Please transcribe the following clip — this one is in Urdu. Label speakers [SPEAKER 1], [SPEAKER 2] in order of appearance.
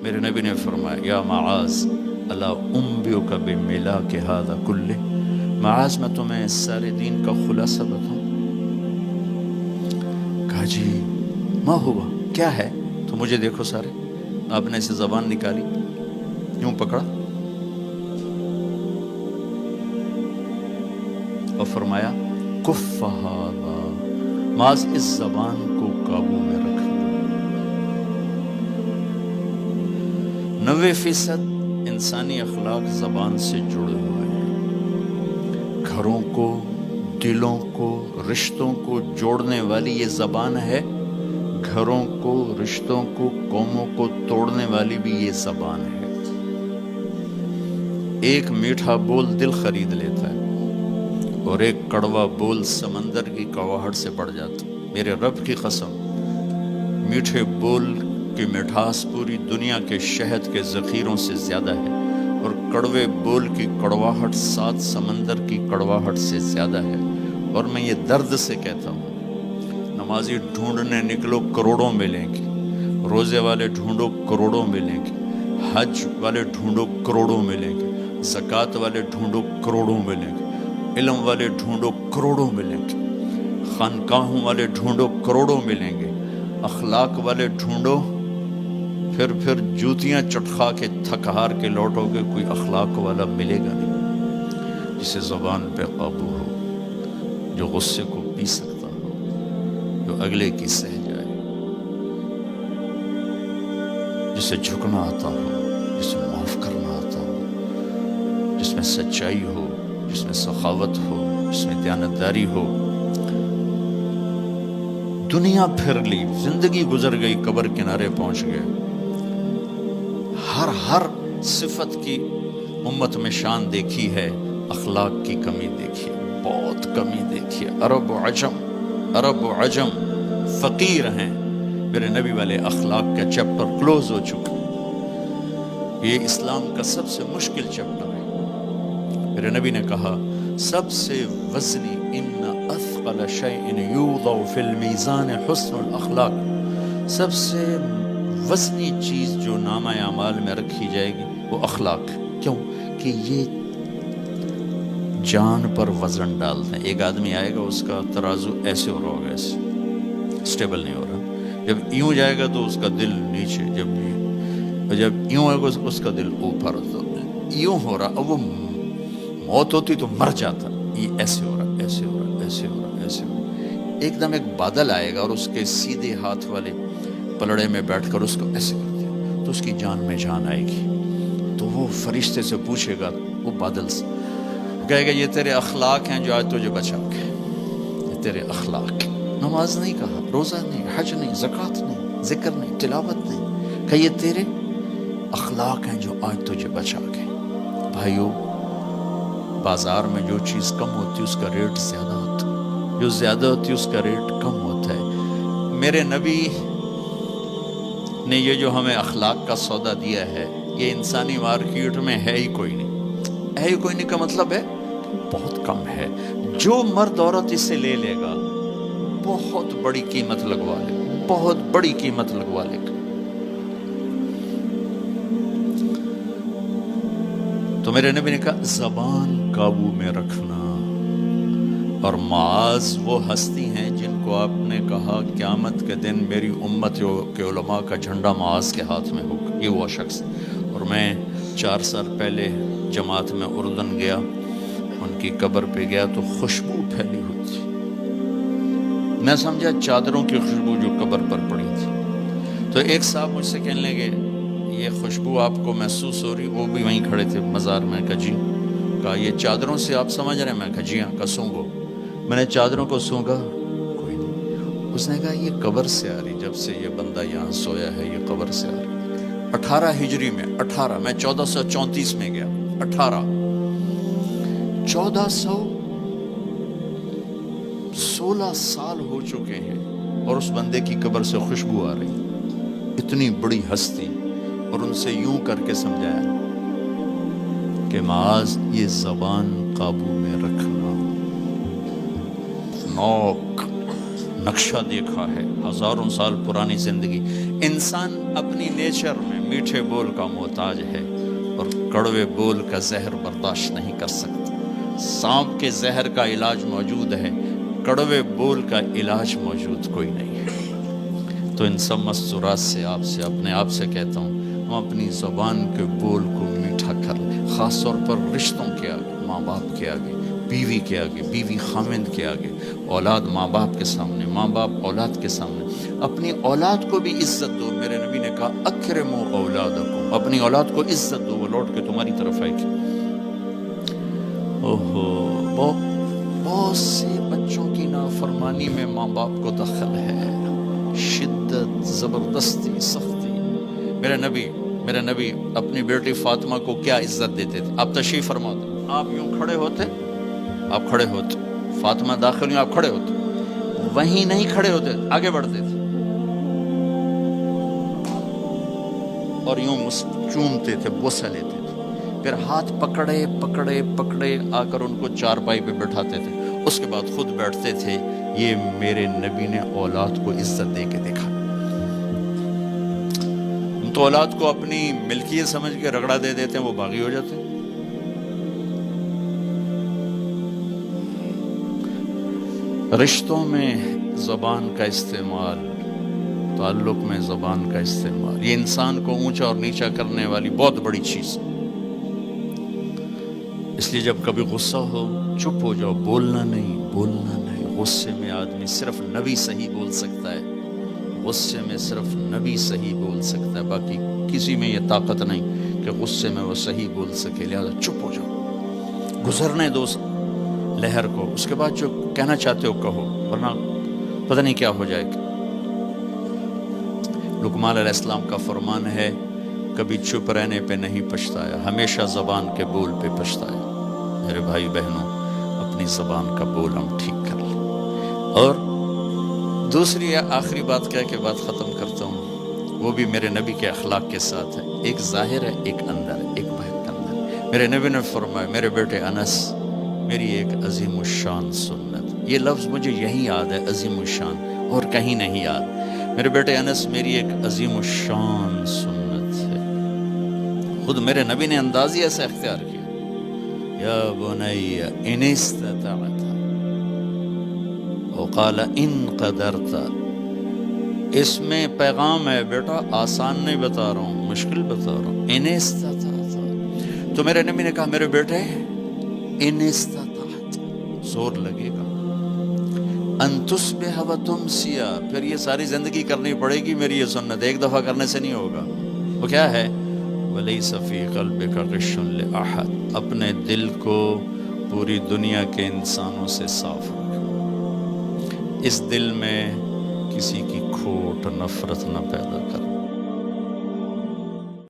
[SPEAKER 1] میرے نبی نے فرمایا یا معاذ الا انبئک بملاک ھذا کلہ، معاذ میں تمہیں سارے دین کا خلاصہ بتاؤں؟ کہا جی ما ہوا، کیا ہے؟ تو مجھے دیکھو سارے، آپ نے اسے زبان نکالی، یوں پکڑا اور فرمایا کف ھذا، معاذ اس زبان کو قابو میں رکھ۔ 90% انسانی اخلاق زبان سے جڑے ہوئے ہیں۔ گھروں کو، دلوں کو، رشتوں کو جوڑنے والی یہ زبان ہے، گھروں کو، رشتوں کو، قوموں کو توڑنے والی بھی یہ زبان ہے۔ ایک میٹھا بول دل خرید لیتا ہے اور ایک کڑوا بول سمندر کی کڑواہٹ سے بڑھ جاتا۔ میرے رب کی قسم، میٹھے بول کی مٹھاس پوری دنیا کے شہد کے ذخیروں سے زیادہ ہے، اور کڑوے بول کی کڑواہٹ 7 سمندر کی کڑواہٹ سے زیادہ ہے۔ اور میں یہ درد سے کہتا ہوں، نمازی ڈھونڈنے نکلو کروڑوں ملیں گے، روزے والے ڈھونڈو کروڑوں ملیں گے، حج والے ڈھونڈو کروڑوں ملیں گے، زکوٰۃ والے ڈھونڈو کروڑوں ملیں گے، علم والے ڈھونڈو کروڑوں ملیں گے، خانقاہوں والے ڈھونڈو کروڑوں ملیں گے، اخلاق والے ڈھونڈو، پھر جوتیاں چٹخا کے تھک ہار کے لوٹو گے، کوئی اخلاق والا ملے گا نہیں، جسے زبان پہ قابو ہو، جو غصے کو پی سکتا ہو، جو اگلے کی سہ جائے، جسے جھکنا آتا ہو، جسے معاف کرنا آتا ہو، جس میں سچائی ہو، جس میں سخاوت ہو، جس میں دیانتداری ہو۔ دنیا پھر لی، زندگی گزر گئی، قبر کنارے پہنچ گئے، ہر صفت کی امت میں شان دیکھی ہے، اخلاق کی کمی دیکھی ہے، بہت کمی دیکھی ہے۔ عرب و عجم فقیر ہیں، میرے نبی والے اخلاق کا چیپٹر کلوز ہو چکا ہے۔ یہ اسلام کا سب سے مشکل چیپٹر ہے۔ میرے نبی نے کہا سب سے وزنی ان اثقل شیء یوضع فی المیزان حسن الاخلاق، سب سے وزنی چیز جو نامہ اعمال میں رکھی جائے گی وہ اخلاق۔ کیوں؟ کہ یہ جان پر وزن ڈالتے ہیں۔ ایک آدمی آئے گا، اس کا ترازو ایسے ہو رہا ہوگا، ایسے اسٹیبل نہیں ہو رہا، جب یوں جائے گا تو اس کا دل نیچے، جب یوں آئے گا اس کا دل اوپر، تو یوں ہو رہا، اب وہ موت ہوتی تو مر جاتا، یہ ایسے ہو رہا، ایسے ہو رہا، ایسے ہو رہا، ایسے ہو رہا۔ ایک دم ایک بادل آئے گا اور اس کے سیدھے ہاتھ والے پلڑے میں بیٹھ کر اس کو ایسے کر دیا تو اس کی جان میں جان آئے گی۔ تو وہ فرشتے سے پوچھے گا، وہ بادل سے کہے گا یہ تیرے اخلاق ہیں جو آج تجھے بچا کے، یہ تیرے اخلاق۔ نماز نہیں کہا، روزہ نہیں، حج نہیں، زکوٰۃ نہیں، ذکر نہیں، تلاوت نہیں، کہ یہ تیرے اخلاق ہیں جو آج تجھے بچا کے۔ بھائیو، بازار میں جو چیز کم ہوتی ہے اس کا ریٹ زیادہ ہوتا ہے، جو زیادہ ہوتی ہے اس کا ریٹ کم ہوتا ہے۔ میرے نبی نے یہ جو ہمیں اخلاق کا سودا دیا ہے، یہ انسانی مارکیٹ میں ہے ہی کوئی نہیں۔ ہے ہی کوئی نہیں کا مطلب ہے بہت کم ہے۔ جو مرد عورت اسے لے لے گا بہت بڑی قیمت لگوا لے گا، بہت بڑی قیمت لگوا لے گا۔ تو میرے نبی نے کہا زبان قابو میں رکھنا۔ اور معاذ وہ ہستی ہیں جن کو آپ نے کہا قیامت کے دن میری امت کے علماء کا جھنڈا معاذ کے ہاتھ میں ہوگا، یہ وہ شخص۔ اور میں 4 سال پہلے جماعت میں اردن گیا، ان کی قبر پہ گیا تو خوشبو پھیلی ہوئی تھی، میں سمجھا چادروں کی خوشبو جو قبر پر پڑی تھی۔ تو ایک صاحب مجھ سے کہنے لگے یہ خوشبو آپ کو محسوس ہو رہی؟ وہ بھی وہیں کھڑے تھے مزار میں۔ کہا جی۔ کہا یہ چادروں سے آپ سمجھ رہے ہیں؟ میں کہا جی ہاں۔ کہا سونگو۔ میں نے چادروں کو سونگا، کوئی نہیں۔ اس نے کہا یہ قبر سے آ رہی، جب سے یہ بندہ یہاں سویا ہے یہ قبر سے آ رہی۔ 18 ہجری میں، 18 میں 1434 میں گیا، 1416 سال ہو چکے ہیں اور اس بندے کی قبر سے خوشبو آ رہی، اتنی بڑی ہستی۔ اور ان سے یوں کر کے سمجھایا کہ معاذ یہ زبان قابو میں رکھنا۔ نوک نقشہ دیکھا ہے، 1000 سال پرانی زندگی، انسان اپنی نیچر میں میٹھے بول کا محتاج ہے اور کڑوے بول کا زہر برداشت نہیں کر سکتا۔ سانپ کے زہر کا علاج موجود ہے، کڑوے بول کا علاج موجود کوئی نہیں ہے۔ تو ان سب مستورات سے اپنے آپ سے کہتا ہوں، ہم اپنی زبان کے بول کو میٹھا کر لیں، خاص طور پر رشتوں کے آگے، ماں باپ کے آگے، بیوی کے آگے، بیوی خامند کے آگے، اولاد ماں باپ کے سامنے، ماں باپ اولاد کے سامنے۔ اپنی اولاد کو بھی عزت دو۔ میرے نبی نے کہا اکرموا اولادکم، اپنی اولاد کو عزت دو، وہ لوٹ کے تمہاری طرف آئے گی۔ بہت سے بچوں کی نافرمانی میں ماں باپ کو دخل ہے، شدت، زبردستی، سختی۔ میرے نبی اپنی بیٹی فاطمہ کو کیا عزت دیتے تھے؟ آپ تشریف فرما دو، آپ یوں کھڑے ہوتے، فاطمہ داخل ہوئی، آپ کھڑے ہوتے، وہیں نہیں کھڑے ہوتے، آگے بڑھتے تھے اور یوں چومتے تھے، بوسہ لیتے تھے، پھر ہاتھ پکڑے آ کر ان کو چارپائی پہ بٹھاتے تھے، اس کے بعد خود بیٹھتے تھے۔ یہ میرے نبی نے اولاد کو عزت دے کے دیکھا۔ ہم تو اولاد کو اپنی ملکیت سمجھ کے رگڑا دے دیتے ہیں، وہ باغی ہو جاتے ہیں۔ رشتوں میں زبان کا استعمال، تعلق میں زبان کا استعمال، یہ انسان کو اونچا اور نیچا کرنے والی بہت بڑی چیز۔ اس لیے جب کبھی غصہ ہو چپ ہو جاؤ، بولنا نہیں۔ غصے میں آدمی صرف نبی صحیح بول سکتا ہے، غصے میں صرف نبی صحیح بول سکتا ہے، باقی کسی میں یہ طاقت نہیں کہ غصے میں وہ صحیح بول سکے۔ لہذا چپ ہو جاؤ، گزرنے دو لہر کو، اس کے بعد جو کہنا چاہتے ہو کہو، ورنہ پتہ نہیں کیا ہو جائے گا۔ لقمان علیہ السلام کا فرمان ہے، کبھی چپ رہنے پہ نہیں پچھتایا، ہمیشہ زبان کے بول پہ پچھتایا۔ میرے بھائی بہنوں، اپنی زبان کا بول ہم ٹھیک کر لیں۔ اور دوسری آخری بات کہہ کے بات ختم کرتا ہوں، وہ بھی میرے نبی کے اخلاق کے ساتھ ہے۔ ایک ظاہر ہے، ایک اندر ہے، ایک باہر کا اندر ہے۔ میرے نبی نے فرمایا، میرے بیٹے انس، میری ایک عظیم الشان سنت، یہ لفظ مجھے یہی یاد ہے، عظیم الشان، اور کہیں نہیں یاد۔ میرے بیٹے انس، میری ایک عظیم الشان سنت ہے۔ خود میرے نبی نے انداز ہی ایسا اختیار کیا، یا بنی ان استطعت، وقال ان قدرت۔ اس میں پیغام ہے، بیٹا آسان نہیں بتا رہا ہوں، مشکل بتا رہا ہوں۔ ان استطعت، تو میرے نبی نے کہا میرے بیٹے ان استطعت، زور لگے گا، ان تصبح و تمسی، پھر یہ ساری زندگی کرنی پڑے گی میری یہ سنت، ایک دفعہ کرنے سے نہیں ہوگا۔ وہ کیا ہے؟ وَلَيْسَ فِي قَلْبِكَ غِشٌّ لِأَحَدٍ، اپنے دل کو پوری دنیا کے انسانوں سے صاف رکھو، اس دل میں کسی کی کھوٹ، نفرت نہ پیدا کر۔